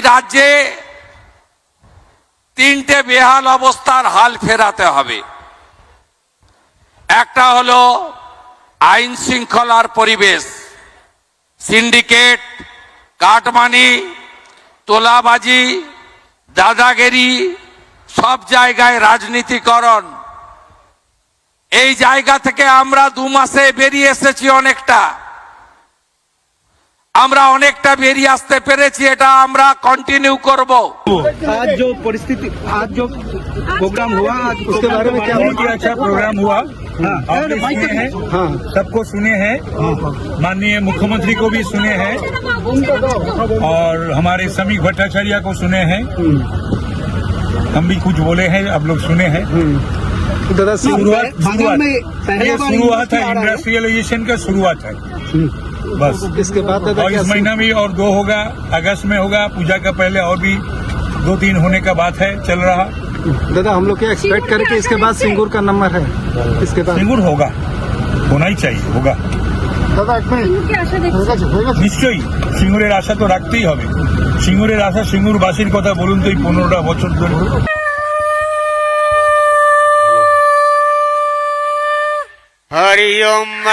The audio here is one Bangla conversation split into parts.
রাজ্যে তিনটে বেহাল অবস্থার হাল ফেরাতে হবে। একটা হলো আইন শৃঙ্খলার পরিবেশ, সিন্ডিকেট, কাটমানি, তোলাবাজি, দাদাগিরি, সব জায়গায় রাজনীতিকরণ। এই জায়গা থেকে আমরা 2 মাসে বেরিয়ে এসেছি অনেকটা, আমরা অনেকটা বেরিয়ে আসতে পেরেছি, এটা আমরা কন্টিনিউ করব। आज जो परिस्थिति, आज जो प्रोग्राम हुआ, आज उसके बारे में क्या बहुत ही अच्छा प्रोग्राम हुआ। आपने सुने हैं, सबको सुने हैं, माननीय मुख्यमंत्री को भी सुने हैं और हमारे समीक भट्टाचार्य को सुने हैं, हम भी कुछ बोले हैं, आप लोग सुने हैं। शुरुआत है, इंडस्ट्रियलाइजेशन का शुरुआत है बस। इसके बाद और इस महीना में और 2 होगा, अगस्त में होगा, पूजा का पहले और भी 2-3 होने का बात है, चल रहा। दादा हम लोग क्या एक्सपेक्ट करें कि इसके बाद सिंगूर का नंबर है? इसके बाद सिंगूर होगा, होना ही चाहिए, होगा दादा নিশ্চয়ই। সিঙ্গুরের আশা তো রাখতেই হবে। সিঙ্গুরের আশা, সিঙ্গুরবাসীর কথা বলুন তো, এই 15টা বছর ধরে हरि ओम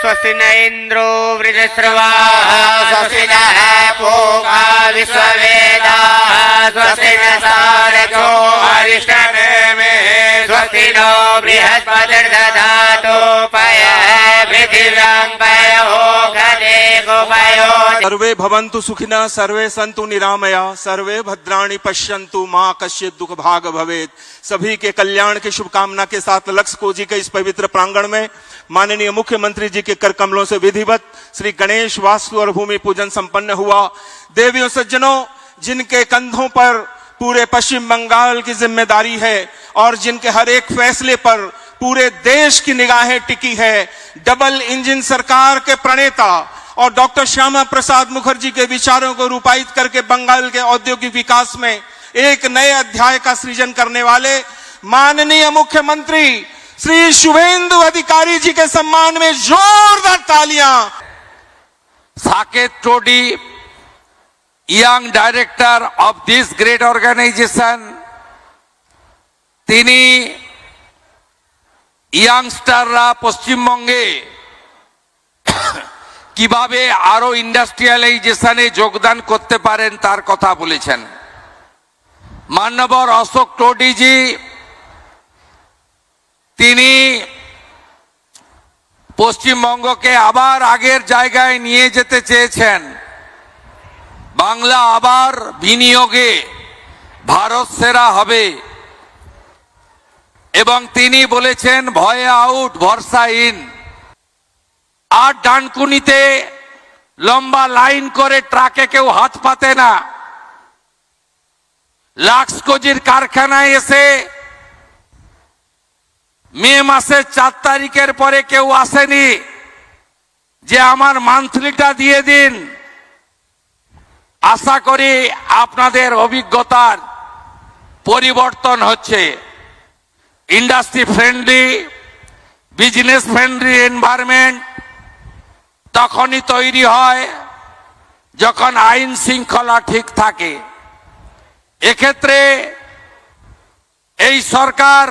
स्वस्ति न इंद्रो वृद्धश्रवाः स्वस्ति नः पूषा विश्ववेदाः स्वस्ति न सारथो अरिष्टनेमिः स्वस्ति नो बृहस्पतिर्दधातु पयः पृथिव्यां पयो खदेको पयो। सर्वे भवन्तु सुखिनः, सर्वे सन्तु निरामया, सर्वे भद्राणि पश्यन्तु, मां कश्चित् दुख भाग भवेत्। सभी के कल्याण की शुभकामना के साथ लक्ष्य कोजी के इस पवित्र प्रांगण में माननीय मुख्यमंत्री जी के कर कमलों से विधिवत श्री गणेश वास्तु और भूमि पूजन संपन्न हुआ। देवियों सज्जनों, जिनके कंधों पर पूरे पश्चिम बंगाल की जिम्मेदारी है और जिनके हर एक फैसले पर पूरे देश की निगाहें टिकी है, डबल इंजन सरकार के प्रणेता और डॉक्टर श्यामा प्रसाद मुखर्जी के विचारों को रूपायित करके बंगाल के औद्योगिक विकास में एक नए अध्याय का सृजन करने वाले माननीय मुख्यमंत्री श्री शुभेंदु अधिकारी जी के सम्मान में जोरदार तालियां। Saket Todi, young director of this great organization, তিনি ইয়াংস্টাররা পশ্চিমবঙ্গে কিভাবে আরো ইন্ডাস্ট্রিয়ালাইজেশনে যোগদান করতে পারেন তার কথা বলেছেন। মান্যবর অশোক টোডিজি তিনি পশ্চিমবঙ্গকে আবার আগের জায়গায় নিয়ে যেতে চেয়েছেন। বাংলা আবার বিনিয়োগে ভারত সেরা হবে এবং তিনি বলেছেন ভয়ে আউট ভরসা ইন। আর ডানকুনিতে লম্বা লাইন করে ট্রাকে কেউ হাত পাতে না। লাক্সকোজির কারখানায় এসে মে মাসের 4 তারিখের পরে কেউ আসেনি যে আমার মান্থলিটা দিয়ে দিন। আশা করি আপনাদের অভিজ্ঞতার পরিবর্তন হচ্ছে। Industry friendly, business friendly environment তখনই তৈরি হয় যখন আইন শৃঙ্খলা ঠিক থাকে। এক্ষেত্রে এই সরকার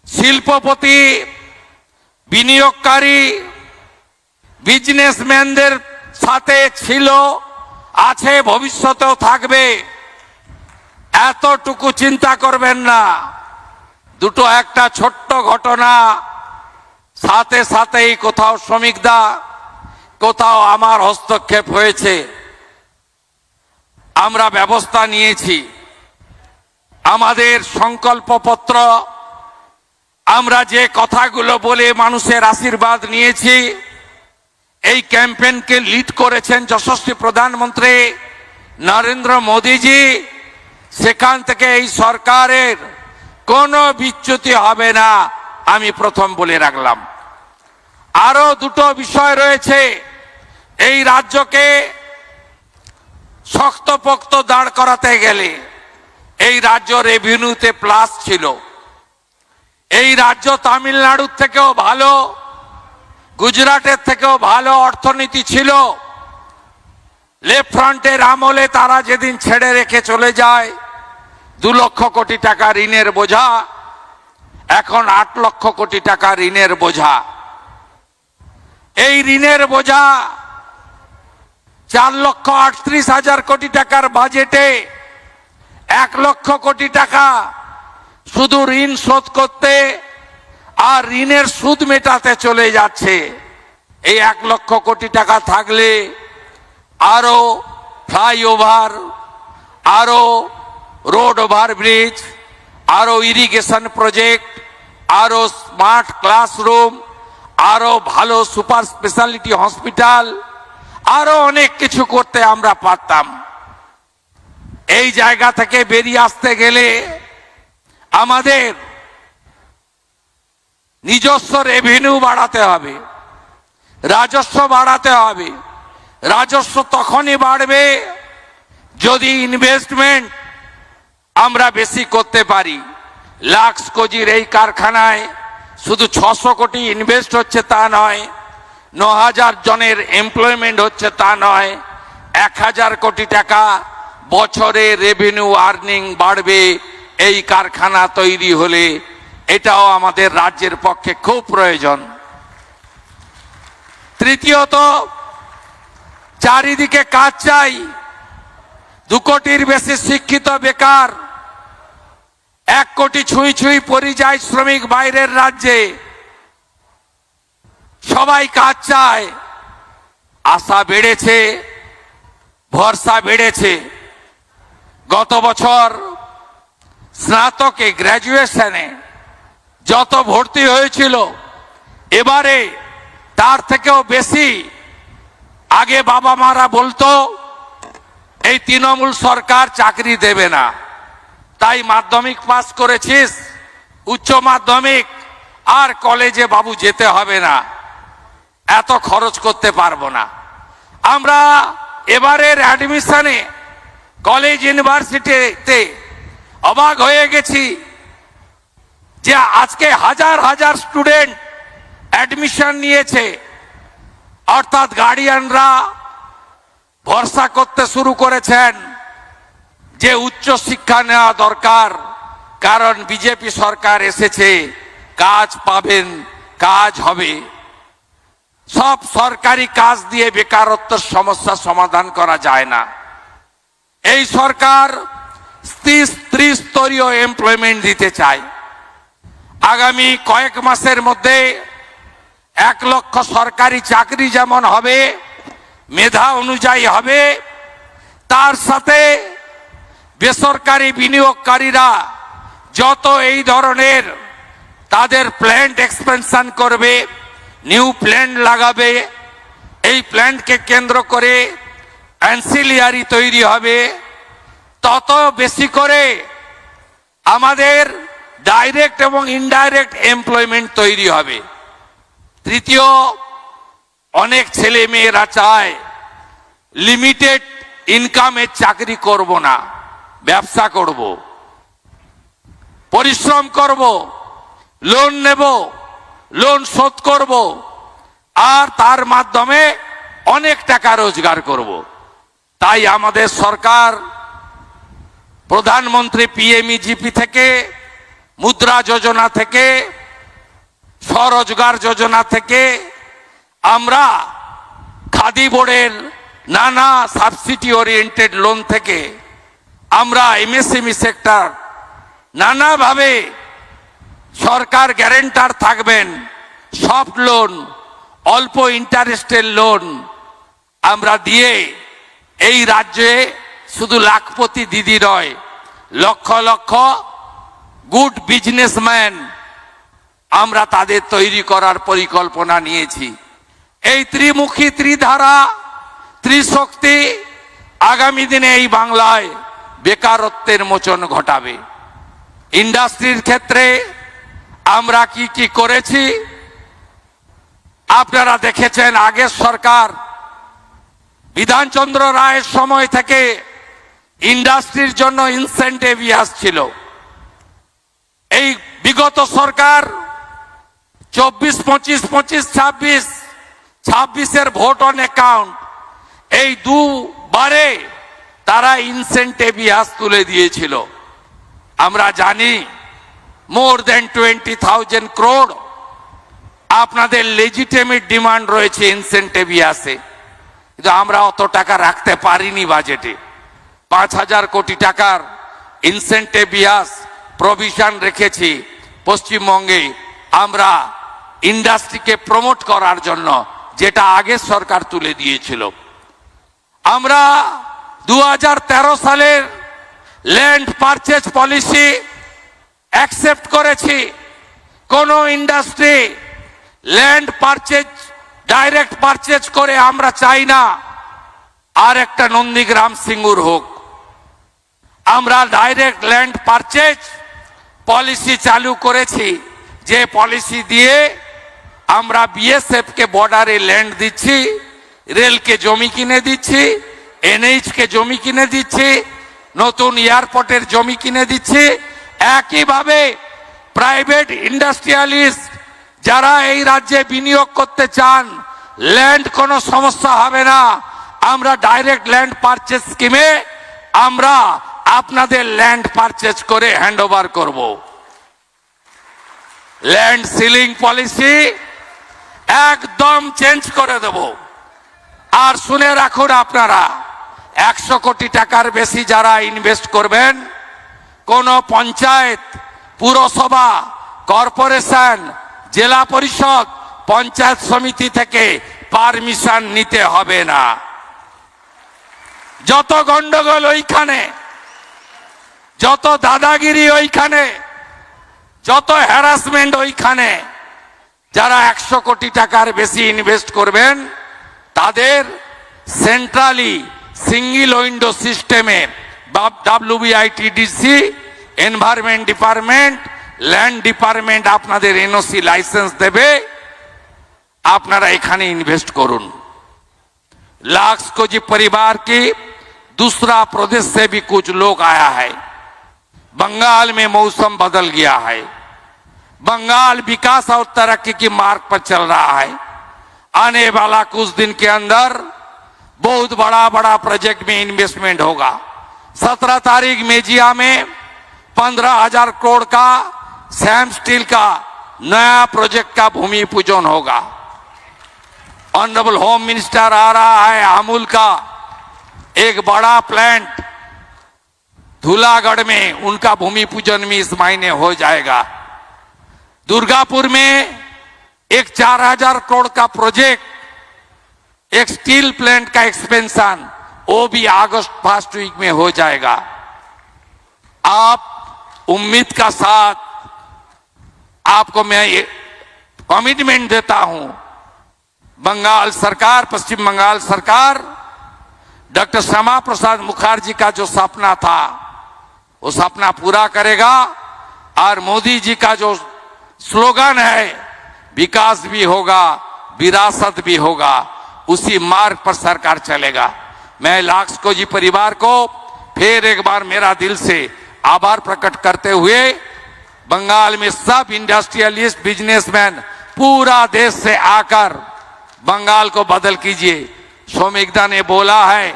শিল্পপতি, বিনিয়োগকারী, বিজনেসম্যানদের সাথে ছিল, আছে, ভবিষ্যতেও থাকবে। এতটুকু চিন্তা করবেন না। দুটো একটা ছোট্ট ঘটনা, সাথে সাথেই কোথাও শ্রমিকদা, কোথাও আমার হস্তক্ষেপ হয়েছে, আমরা ব্যবস্থা নিয়েছি। আমাদের সংকল্পপত্র, আমরা যে কথাগুলো বলে মানুষের আশীর্বাদ নিয়েছি, এই ক্যাম্পেইনকে লিড করেছেন যশস্বী প্রধানমন্ত্রী নরেন্দ্র মোদীজি। সেখান থেকে এই সরকারের কোনো বিচ্যুতি হবে না, আমি প্রথম বলে রাখলাম। আরো দুটো বিষয় রয়েছে। এই রাজ্যকে শক্তপোক্ত দাঁড় করাতে গেলে এই রাজ্য রেভিনিউতে প্লাস ছিল। এই রাজ্য তামিলনাড়ুর থেকেও ভালো, গুজরাটের থেকেও ভালো অর্থনীতি ছিল। লেফট ফ্রন্টের আমলে তারা যেদিন ছেড়ে রেখে চলে যায় 2 লক্ষ কোটি টাকা ঋণের বোঝা, এখন 8 লক্ষ কোটি টাকা ঋণের বোঝা। এই ঋণের বোঝা 4,38,000 কোটি টাকার বাজেটে 1 লক্ষ কোটি টাকা শুধু ঋণ শোধ করতে আর ঋণের সুদ মেটাতে চলে যাচ্ছে। এই 1 লক্ষ কোটি টাকা থাকলে আরো ফ্লাইওভার, আরো রোড ওভারব্রিজ, আরো ইরিগেশন প্রজেক্ট, আরো স্মার্ট ক্লাসরুম, আরো ভালো সুপার স্পেশালিটি হসপিটাল, আরো অনেক কিছু করতে আমরা পারতাম। এই জায়গা থেকে বেরিয়ে আসতে গেলে আমাদের নিজস্ব রেভিনিউ বাড়াতে হবে, রাজস্ব বাড়াতে হবে। রাজস্ব তখনই বাড়বে যদি ইনভেস্টমেন্ট আমরা বেশি করতে পারি। লাক্স কোজির এই কারখানায় শুধু 600 কোটি ইনভেস্ট হচ্ছে তা নয়, 9,000 জনের এমপ্লয়মেন্ট হচ্ছে তা নয়, 1,000 কোটি টাকা বছরে রেভিনিউ আর্নিং বাড়বে এই কারখানা তৈরি হলে। এটাও আমাদের রাজ্যের পক্ষে খুব প্রয়োজন। তৃতীয়ত, চারিদিকে কাজ চাই। 2 কোটির বেশি শিক্ষিত বেকার, 1 কোটি ছুঁই ছুঁই পরিযায়ী শ্রমিক বাইরের রাজ্যে, সবাই কাজ চায়। আশা বেড়েছে, ভরসা বেড়েছে। গত বছর স্নাতকে, গ্র্যাজুয়েশনে যত ভর্তি হয়েছিল এবারে তার থেকেও বেশি। আগে বাবা মারা বলতো এই তৃণমূল সরকার চাকরি দেবে না, তাই মাধ্যমিক পাস করেছিস, উচ্চ মাধ্যমিক আর কলেজে বাবু যেতে হবে না, এত খরচ করতে পারবো না। আমরা এবারের অ্যাডমিশনে কলেজ ইউনিভার্সিটিতে অবাক হয়ে গেছি যে আজকে হাজার হাজার স্টুডেন্ট অ্যাডমিশন নিয়েছে। অর্থাৎ গার্ডিয়ানরা ভরসা করতে শুরু করেছেন যে উচ্চ শিক্ষা নেওয়া দরকার, কারণ বিজেপি সরকার এসেছে, কাজ পাবেন, কাজ হবে। সব সরকারি কাজ দিয়ে বেকারত্বের সমস্যা সমাধান করা যায় না। এই সরকার ত্রিস্তরীয় এমপ্লয়মেন্ট দিতে চায়। আগামী কয়েক মাসের মধ্যে 1 লক্ষ সরকারি চাকরি যেমন হবে, মেধা অনুযায়ী হবে, তার সাথে বেসরকারি বিনিয়োগকারীরা যত এই ধরনের তাদের প্ল্যান্ট এক্সপেনশন করবে, নিউ প্ল্যান্ট লাগাবে, এই প্ল্যান্টকে কেন্দ্র করে অ্যান্সিলিয়ারি তৈরি হবে, তত বেশি করে আমাদের ডাইরেক্ট এবং ইনডাইরেক্ট এমপ্লয়মেন্ট তৈরি হবে। তৃতীয়, অনেক ছেলে মেয়েরা চায় লিমিটেড ইনকামের চাকরি করব না, ব্যবসা করব, পরিশ্রম করব, লোন নেব, লোন শোধ করব, আর তার মাধ্যমে অনেক টাকা রোজগার করব। তাই আমাদের সরকার প্রধানমন্ত্রী পিএমইজিপি থেকে, মুদ্রা যোজনা থেকে, স্বরোজগার যোজনা থেকে, আমরা খাদি বোর্ডের নানা সাবসিডি ওরিয়েন্টেড লোন থেকে, আমরা এমএসএমই সেক্টর নানাভাবে সরকার গ্যারেন্টার থাকবেন, সফট লোন, অল্প ইন্টারেস্টের লোন আমরা দিয়ে এই রাজ্যে শুধু লাখপতি দিদি নয়, লক্ষ লক্ষ গুড বিজনেসম্যান আমরা তাদের তৈরি করার পরিকল্পনা নিয়েছি। এই ত্রিমুখী, ত্রিধারা, ত্রিশক্তি আগামী দিনে এই বাংলায় বেকারত্বের মোচন ঘটাবে। ইন্ডাস্ট্রির ক্ষেত্রে আমরা কি কি করেছি আপনারা দেখেছেন। আগের সরকার বিধানচন্দ্র রায়ের সময় থেকে ইন্ডাস্ট্রির জন্য ইনসেন্টিভ আসছিল। এই বিগত সরকার 24, 25, 25, 26 26-এর ভোট অন অ্যাকাউন্ট এই দুবারে তারা ইনসেন্টিভ ইয়াস তুলে দিয়েছিল। আমরা জানি মোর দেন 20,000 crore আপনাদের লেজিটিমেট ডিমান্ড রয়েছে ইনসেন্টিভ ইয়াসে, কিন্তু আমরা অত টাকা রাখতে পারিনি বাজেটে। 5,000 কোটি টাকার ইনসেন্টিভ ইয়াস প্রভিশন রেখেছি পশ্চিমবঙ্গে আমরা ইন্ডাস্ট্রিকে প্রমোট করার জন্য, যেটা আগের সরকার তুলে দিয়েছিল। আমরা 2013 সালের ল্যান্ড পারচেজ পলিসি অ্যাকসেপ্ট করেছি। কোন industry land purchase direct purchase করে আমরা চাই না আর একটা নন্দীগ্রাম সিঙ্গুর হোক। আমরা ডাইরেক্ট ল্যান্ড পারচেজ পলিসি চালু করেছি, যে পলিসি দিয়ে আমরা বিএসএফ কে বর্ডারে ল্যান্ড দিচ্ছি, রেলকে জমি কিনে দিচ্ছি, এনএইচ কে জমি কিনে দিচ্ছি, নতুন এয়ারপোর্টের জমি কিনে দিচ্ছি। একইভাবে প্রাইভেট ইন্ডাস্ট্রিয়ালিস্ট যারা এই রাজ্যে বিনিয়োগ করতে চান, ল্যান্ড কোনো সমস্যা হবে না। আমরা ডাইরেক্ট ল্যান্ড পারচেজ স্কিমে আমরা আপনাদের ল্যান্ড পারচেজ করে হ্যান্ড ওভার করব। ল্যান্ড সিলিং পলিসি একদম চেঞ্জ করে দেব। আর শুনে রাখুন আপনারা, 100 কোটি টাকার বেশি যারা ইনভেস্ট করবেন, কোন পঞ্চায়েত, পুরসভা, কর্পোরেশন, জেলা পরিষদ, পঞ্চায়েত সমিতি থেকে পারমিশন নিতে হবে না। যত গন্ডগোল ওইখানে, যত দাদাগিরি ওইখানে, যত হ্যারাসমেন্ট ওইখানে। যারা 100 কোটি টাকার বেশি ইনভেস্ট করবেন তাদের সেন্ট্রালি সিঙ্গেল উইন্ডো সিস্টেমে WBITDC, environment department, land department আপনাদের এনওসি লাইসেন্স দেবে। আপনারা এখানে ইনভেস্ট করুন। लाखों परिवार की दूसरा प्रदेश से भी कुछ लोग आया है। बंगाल में मौसम बदल गया है। बंगाल विकास और तरक्की की मार्ग पर चल रहा है। आने वाला कुछ दिन के अंदर बहुत बड़ा बड़ा प्रोजेक्ट में इन्वेस्टमेंट होगा। 17 तारीख मेजिया में 15,000 करोड़ का सैम स्टील का नया प्रोजेक्ट का भूमि पूजन होगा। ऑनरेबल होम मिनिस्टर आ रहा है। अमूल का एक बड़ा प्लांट धूलागढ़ में, उनका भूमि पूजन भी इस महीने हो जाएगा। दुर्गापुर में एक 4,000 करोड़ का प्रोजेक्ट, एक स्टील प्लांट का एक्सपेंशन, वो भी अगस्त फर्स्ट वीक में हो जाएगा। आप उम्मीद का साथ आपको मैं कमिटमेंट देता हूं, बंगाल सरकार, पश्चिम बंगाल सरकार डॉक्टर श्यामा प्रसाद मुखर्जी का जो सपना था वो सपना पूरा करेगा। और मोदी जी का जो स्लोगन है, विकास भी होगा, विरासत भी होगा, उसी मार्ग पर सरकार चलेगा। मैं लाखों जी परिवार को फिर एक बार मेरा दिल से आभार प्रकट करते हुए, बंगाल में सब इंडस्ट्रियलिस्ट, बिजनेसमैन पूरा देश से आकर बंगाल को बदल कीजिए। सोमिकदा ने बोला है,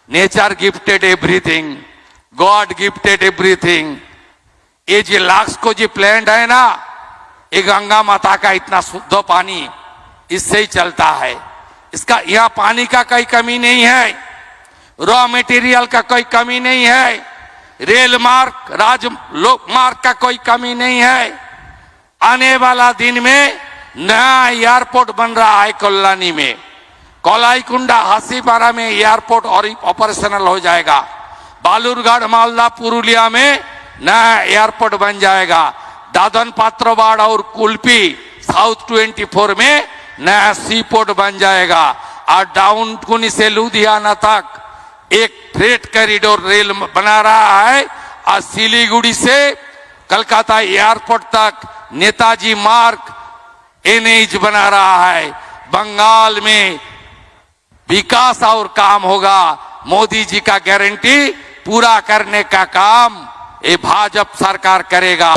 nature gifted everything, God gifted everything. ये जो लाखों जी प्लांट है ना, ये गंगा माता का इतना शुद्ध पानी इससे ही चलता है। इसका यहाँ पानी का कोई कमी नहीं है, रॉ मटेरियल का कोई कमी नहीं है, रेल मार्ग, राजमार्ग का कोई कमी नहीं है। आने वाला दिन में नया एयरपोर्ट बन रहा है कल्याणी में। कोलाईकुंडा, हासीपारा में एयरपोर्ट और ऑपरेशनल हो जाएगा। बालूरघाट, मालदा, पुरुलिया में नया एयरपोर्ट बन जाएगा। दादन, पात्रोबाड़ और कुल्पी साउथ 24 में नया सी पोर्ट बन जाएगा। और डाउन कुनी से लुधियाना तक एक फ्रेट कॉरिडोर रेल बना रहा है। और सिलीगुड़ी से कलकत्ता एयरपोर्ट तक नेताजी मार्ग एनएच बना रहा है। बंगाल में विकास और काम होगा। मोदी जी का गारंटी पूरा करने का काम ये भाजपा सरकार करेगा।